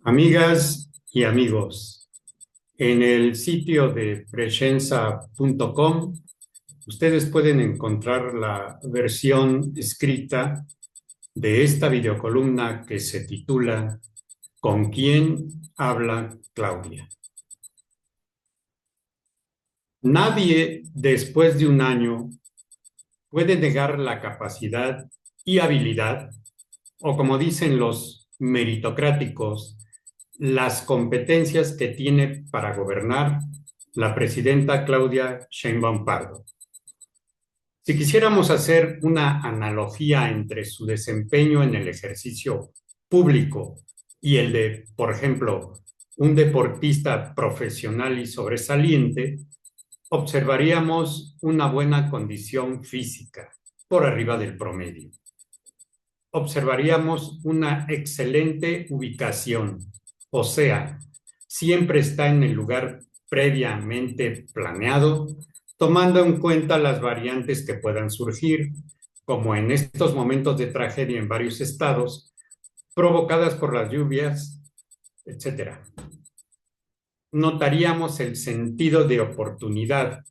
Amigas y amigos, en el sitio de prescienza.com ustedes pueden encontrar la versión escrita de esta videocolumna que se titula ¿Con quién habla Claudia? Nadie después de un año puede negar la capacidad y habilidad, o como dicen los meritocráticos, las competencias que tiene para gobernar la presidenta Claudia Sheinbaum Pardo. Si quisiéramos hacer una analogía entre su desempeño en el ejercicio público y el de, por ejemplo, un deportista profesional y sobresaliente, observaríamos una buena condición física, por arriba del promedio. Observaríamos una excelente ubicación, o sea, siempre está en el lugar previamente planeado, tomando en cuenta las variantes que puedan surgir, como en estos momentos de tragedia en varios estados, provocadas por las lluvias, etcétera. Notaríamos el sentido de oportunidad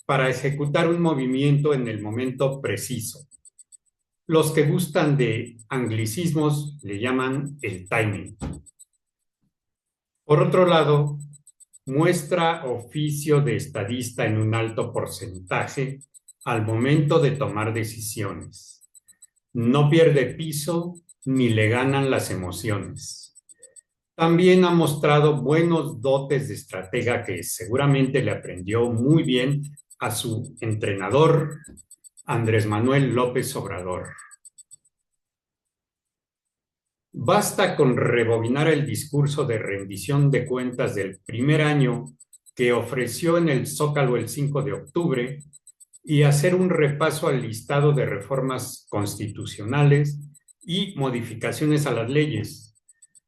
para ejecutar un movimiento en el momento preciso. Los que gustan de anglicismos le llaman el timing. Por otro lado, muestra oficio de estadista en un alto porcentaje al momento de tomar decisiones. No pierde piso ni le ganan las emociones. También ha mostrado buenos dotes de estratega que seguramente le aprendió muy bien a su entrenador, Andrés Manuel López Obrador. Basta con rebobinar el discurso de rendición de cuentas del primer año que ofreció en el Zócalo el 5 de octubre y hacer un repaso al listado de reformas constitucionales y modificaciones a las leyes,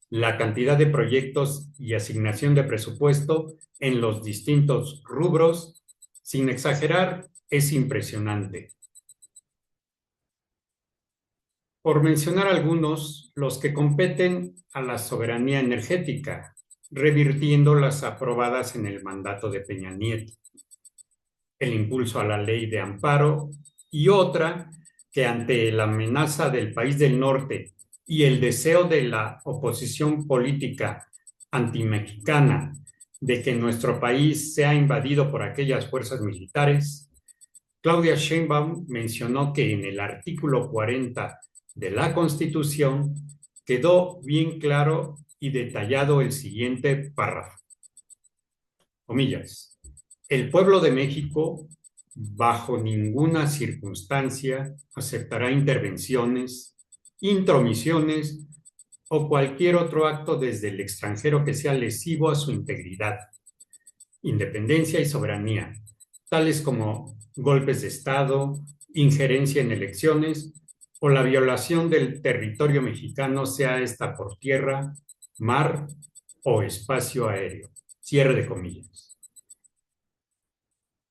la cantidad de proyectos y asignación de presupuesto en los distintos rubros, sin exagerar, es impresionante. Por mencionar algunos, los que competen a la soberanía energética, revirtiendo las aprobadas en el mandato de Peña Nieto, el impulso a la ley de amparo y otra que ante la amenaza del país del norte y el deseo de la oposición política antimexicana de que nuestro país sea invadido por aquellas fuerzas militares, Claudia Sheinbaum mencionó que en el artículo 40 de la Constitución quedó bien claro y detallado el siguiente párrafo. Comillas. El pueblo de México, bajo ninguna circunstancia, aceptará intervenciones, intromisiones o cualquier otro acto desde el extranjero que sea lesivo a su integridad, independencia y soberanía, tales como golpes de Estado, injerencia en elecciones o la violación del territorio mexicano, sea esta por tierra, mar o espacio aéreo. Cierre de comillas.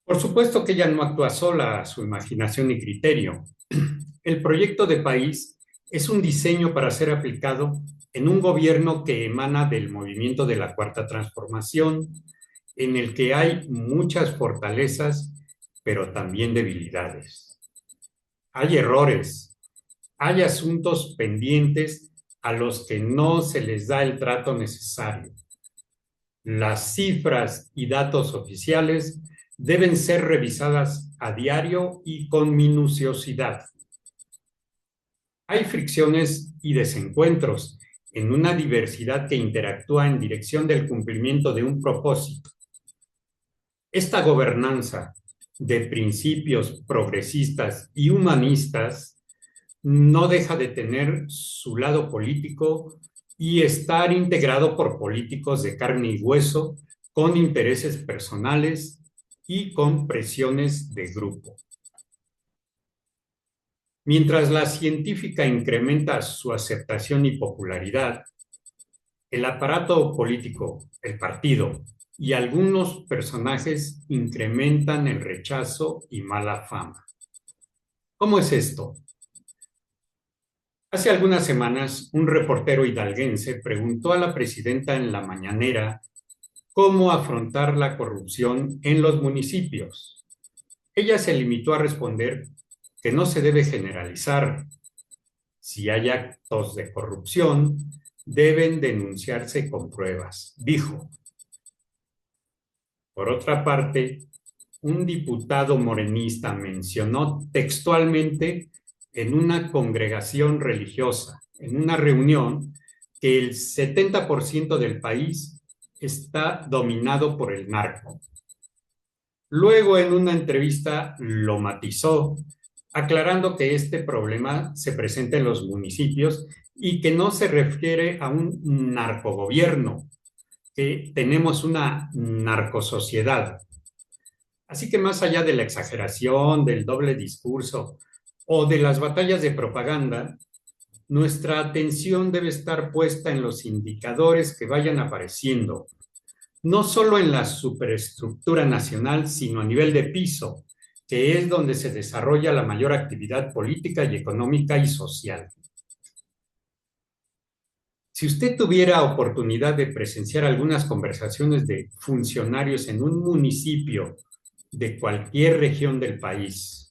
Por supuesto que ella no actúa sola a su imaginación y criterio. El proyecto de país es un diseño para ser aplicado en un gobierno que emana del movimiento de la Cuarta Transformación, en el que hay muchas fortalezas, pero también debilidades. Hay errores, hay asuntos pendientes a los que no se les da el trato necesario. Las cifras y datos oficiales deben ser revisadas a diario y con minuciosidad. Hay fricciones y desencuentros en una diversidad que interactúa en dirección del cumplimiento de un propósito. Esta gobernanza de principios progresistas y humanistas no deja de tener su lado político y estar integrado por políticos de carne y hueso con intereses personales y con presiones de grupo. Mientras la científica incrementa su aceptación y popularidad, el aparato político, el partido y algunos personajes incrementan el rechazo y mala fama. ¿Cómo es esto? Hace algunas semanas, un reportero hidalguense preguntó a la presidenta en la mañanera cómo afrontar la corrupción en los municipios. Ella se limitó a responder que no se debe generalizar. Si hay actos de corrupción, deben denunciarse con pruebas, dijo. Por otra parte, un diputado morenista mencionó textualmente en una congregación religiosa, en una reunión, que el 70% del país está dominado por el narco. Luego, en una entrevista, lo matizó, aclarando que este problema se presenta en los municipios y que no se refiere a un narcogobierno, que tenemos una narcosociedad. Así que más allá de la exageración, del doble discurso o de las batallas de propaganda, nuestra atención debe estar puesta en los indicadores que vayan apareciendo, no solo en la superestructura nacional, sino a nivel de piso, que es donde se desarrolla la mayor actividad política y económica y social. Si usted tuviera oportunidad de presenciar algunas conversaciones de funcionarios en un municipio de cualquier región del país,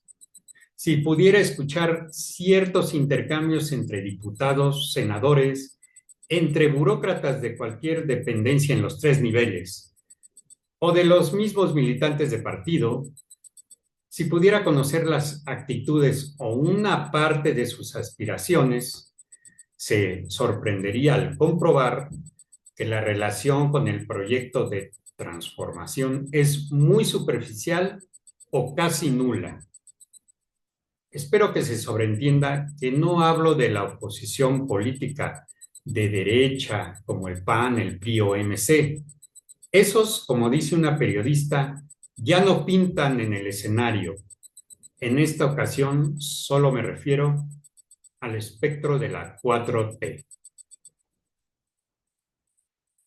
si pudiera escuchar ciertos intercambios entre diputados, senadores, entre burócratas de cualquier dependencia en los tres niveles, o de los mismos militantes de partido, si pudiera conocer las actitudes o una parte de sus aspiraciones, se sorprendería al comprobar que la relación con el proyecto de transformación es muy superficial o casi nula. Espero que se sobreentienda que no hablo de la oposición política de derecha como el PAN, el PRI o MC. Esos, como dice una periodista, ya no pintan en el escenario. En esta ocasión solo me refiero al espectro de la 4T.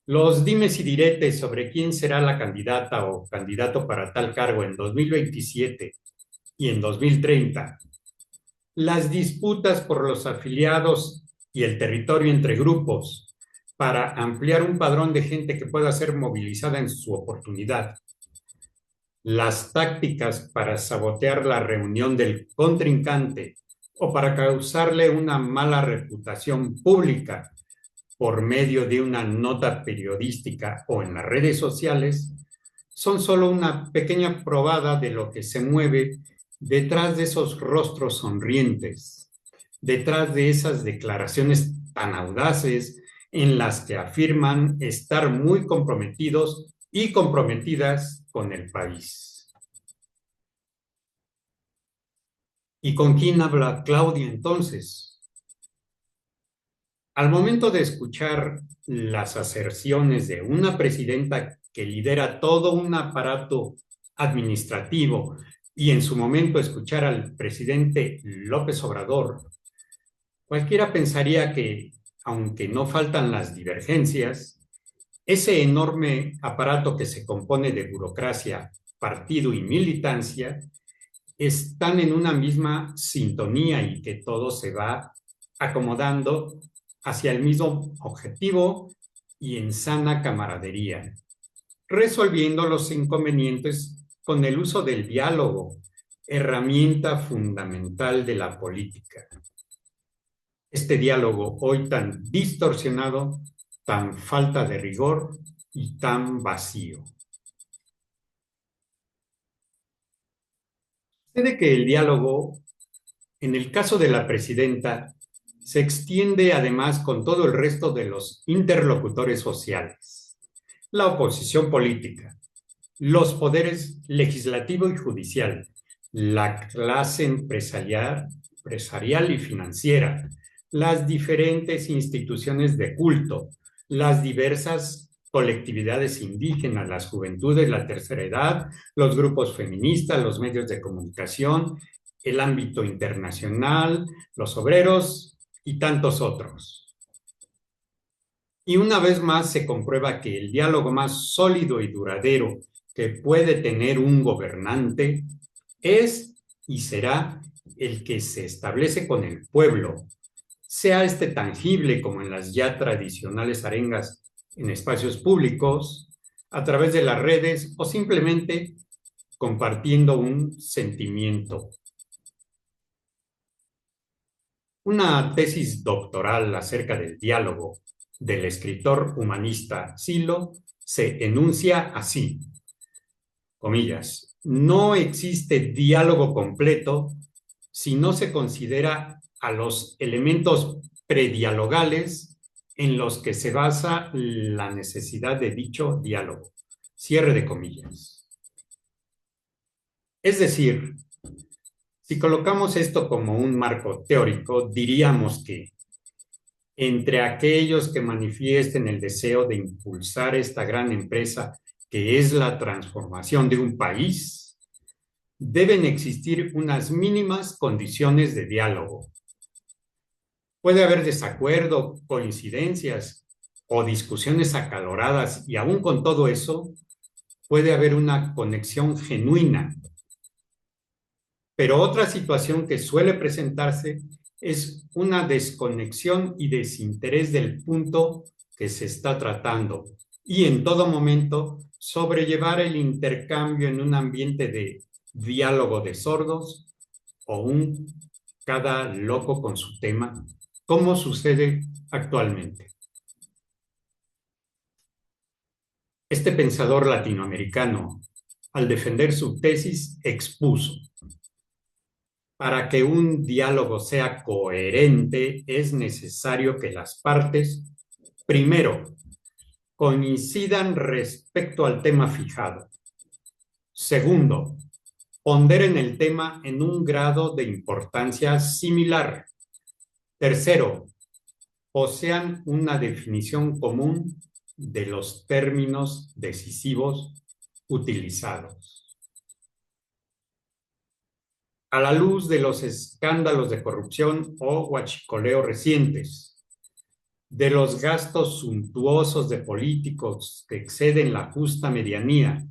Los dimes y diretes sobre quién será la candidata o candidato para tal cargo en 2027 y en 2030, las disputas por los afiliados y el territorio entre grupos para ampliar un padrón de gente que pueda ser movilizada en su oportunidad, las tácticas para sabotear la reunión del contrincante o para causarle una mala reputación pública por medio de una nota periodística o en las redes sociales, son solo una pequeña probada de lo que se mueve detrás de esos rostros sonrientes, detrás de esas declaraciones tan audaces en las que afirman estar muy comprometidos y comprometidas con el país. ¿Y con quién habla Claudia entonces? Al momento de escuchar las aserciones de una presidenta que lidera todo un aparato administrativo y en su momento escuchar al presidente López Obrador, cualquiera pensaría que, aunque no faltan las divergencias, ese enorme aparato que se compone de burocracia, partido y militancia están en una misma sintonía y que todo se va acomodando hacia el mismo objetivo y en sana camaradería, resolviendo los inconvenientes con el uso del diálogo, herramienta fundamental de la política. Este diálogo hoy tan distorsionado, tan falta de rigor y tan vacío. Puede que el diálogo, en el caso de la presidenta, se extiende además con todo el resto de los interlocutores sociales, la oposición política, los poderes legislativo y judicial, la clase empresarial y financiera, las diferentes instituciones de culto, las diversas colectividades indígenas, las juventudes, la tercera edad, los grupos feministas, los medios de comunicación, el ámbito internacional, los obreros y tantos otros. Y una vez más se comprueba que el diálogo más sólido y duradero que puede tener un gobernante es y será el que se establece con el pueblo, sea este tangible como en las ya tradicionales arengas en espacios públicos, a través de las redes o simplemente compartiendo un sentimiento. Una tesis doctoral acerca del diálogo del escritor humanista Silo se enuncia así, comillas, no existe diálogo completo si no se considera a los elementos predialogales en los que se basa la necesidad de dicho diálogo. Cierre de comillas. Es decir, si colocamos esto como un marco teórico, diríamos que entre aquellos que manifiesten el deseo de impulsar esta gran empresa que es la transformación de un país, deben existir unas mínimas condiciones de diálogo. Puede haber desacuerdo, coincidencias o discusiones acaloradas y aún con todo eso puede haber una conexión genuina. Pero otra situación que suele presentarse es una desconexión y desinterés del punto que se está tratando y en todo momento sobrellevar el intercambio en un ambiente de diálogo de sordos o un cada loco con su tema, como sucede actualmente. Este pensador latinoamericano, al defender su tesis, expuso: para que un diálogo sea coherente, es necesario que las partes, primero, coincidan respecto al tema fijado. Segundo, ponderen el tema en un grado de importancia similar. Tercero, posean una definición común de los términos decisivos utilizados. A la luz de los escándalos de corrupción o huachicoleo recientes, de los gastos suntuosos de políticos que exceden la justa medianía,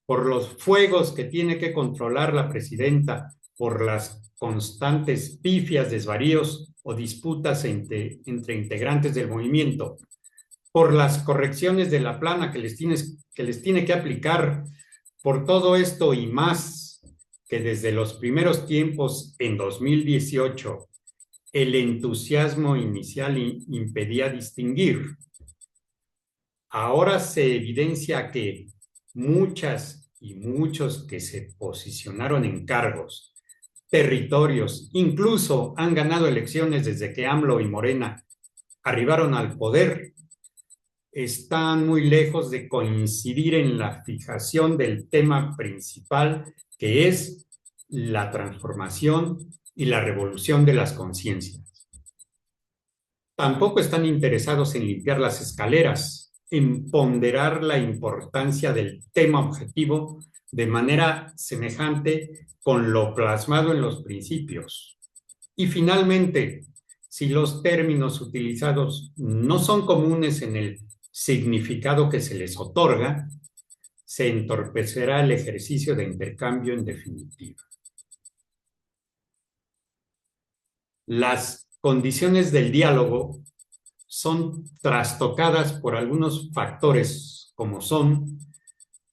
por los fuegos que tiene que controlar la presidenta, por las constantes pifias, desvaríos o disputas entre integrantes del movimiento, por las correcciones de la plana que les tiene que aplicar, por todo esto y más, que desde los primeros tiempos en 2018 el entusiasmo inicial impedía distinguir. Ahora se evidencia que muchas y muchos que se posicionaron en cargos, territorios, incluso han ganado elecciones desde que AMLO y Morena arribaron al poder, están muy lejos de coincidir en la fijación del tema principal, que es la transformación y la revolución de las conciencias. Tampoco están interesados en limpiar las escaleras, en ponderar la importancia del tema objetivo de manera semejante con lo plasmado en los principios. Y finalmente, si los términos utilizados no son comunes en el significado que se les otorga, se entorpecerá el ejercicio de intercambio en definitiva. Las condiciones del diálogo son trastocadas por algunos factores, como son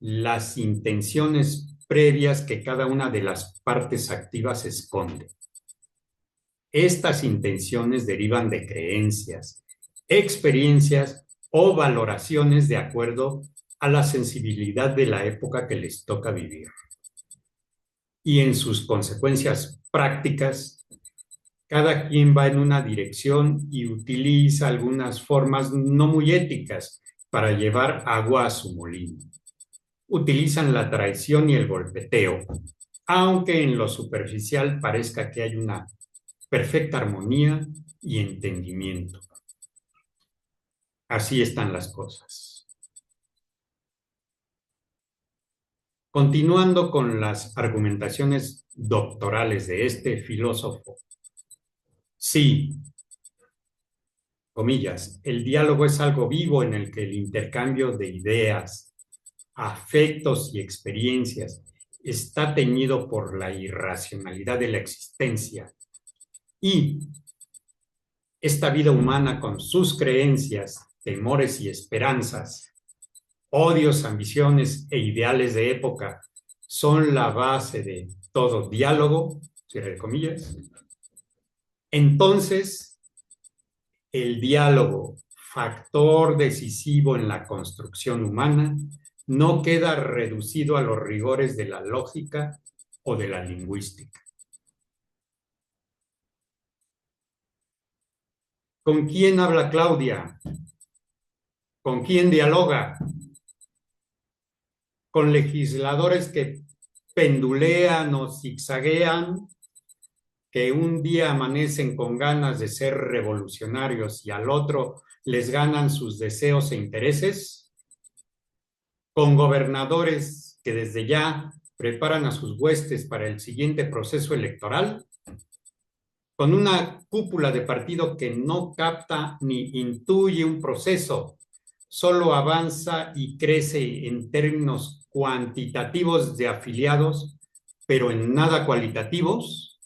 las intenciones previas que cada una de las partes activas esconde. Estas intenciones derivan de creencias, experiencias o valoraciones de acuerdo a la sensibilidad de la época que les toca vivir. Y en sus consecuencias prácticas, cada quien va en una dirección y utiliza algunas formas no muy éticas para llevar agua a su molino. Utilizan la traición y el golpeteo, aunque en lo superficial parezca que hay una perfecta armonía y entendimiento. Así están las cosas. Continuando con las argumentaciones doctorales de este filósofo, sí, comillas, el diálogo es algo vivo en el que el intercambio de ideas, afectos y experiencias está teñido por la irracionalidad de la existencia y esta vida humana con sus creencias, temores y esperanzas, odios, ambiciones e ideales de época son la base de todo diálogo, cierre comillas, entonces el diálogo, factor decisivo en la construcción humana, no queda reducido a los rigores de la lógica o de la lingüística. ¿Con quién habla Claudia? ¿Con quién dialoga? ¿Con legisladores que pendulean o zigzaguean, que un día amanecen con ganas de ser revolucionarios y al otro les ganan sus deseos e intereses? ¿Con gobernadores que desde ya preparan a sus huestes para el siguiente proceso electoral? ¿Con una cúpula de partido que no capta ni intuye un proceso, solo avanza y crece en términos cuantitativos de afiliados, pero en nada cualitativos?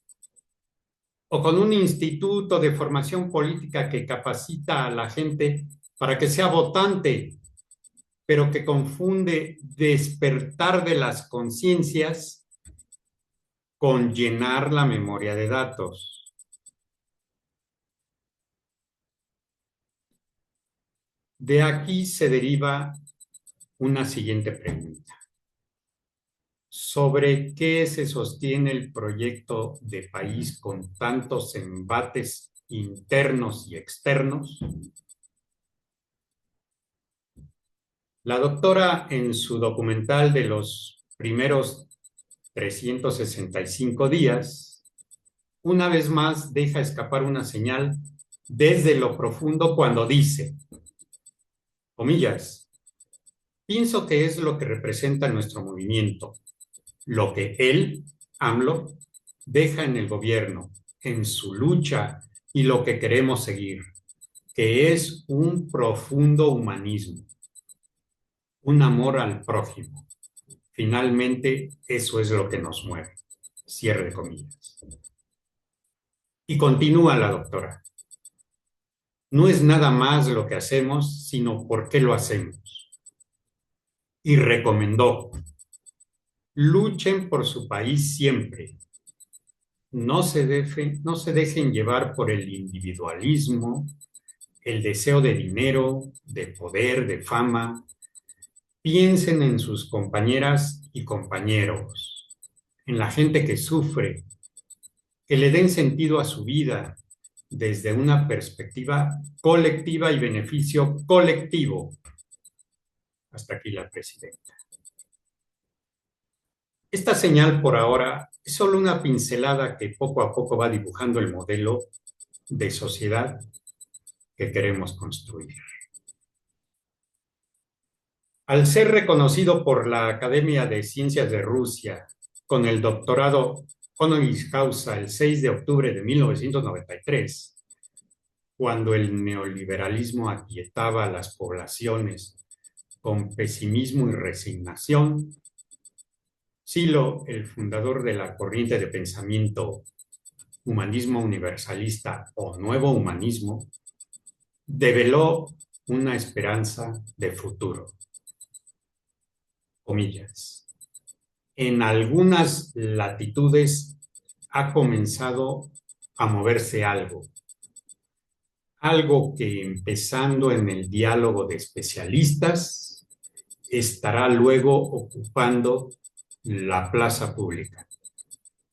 ¿O con un instituto de formación política que capacita a la gente para que sea votante, pero que confunde despertar de las conciencias con llenar la memoria de datos? De aquí se deriva una siguiente pregunta. ¿Sobre qué se sostiene el proyecto de país con tantos embates internos y externos? La doctora, en su documental de los primeros 365 días, una vez más deja escapar una señal desde lo profundo cuando dice, comillas, pienso que es lo que representa nuestro movimiento, lo que él, AMLO, deja en el gobierno, en su lucha y lo que queremos seguir, que es un profundo humanismo, un amor al prójimo. Finalmente, eso es lo que nos mueve. Cierre de comillas. Y continúa la doctora. No es nada más lo que hacemos, sino por qué lo hacemos. Y recomendó, luchen por su país siempre. No se dejen llevar por el individualismo, el deseo de dinero, de poder, de fama. Piensen en sus compañeras y compañeros, en la gente que sufre, que le den sentido a su vida desde una perspectiva colectiva y beneficio colectivo. Hasta aquí la presidenta. Esta señal por ahora es solo una pincelada que poco a poco va dibujando el modelo de sociedad que queremos construir. Al ser reconocido por la Academia de Ciencias de Rusia con el doctorado honoris causa el 6 de octubre de 1993, cuando el neoliberalismo aquietaba a las poblaciones con pesimismo y resignación, Silo, el fundador de la corriente de pensamiento humanismo universalista o nuevo humanismo, develó una esperanza de futuro. Comillas. En algunas latitudes ha comenzado a moverse algo que empezando en el diálogo de especialistas estará luego ocupando la plaza pública.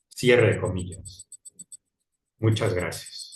Cierre de comillas. Muchas gracias.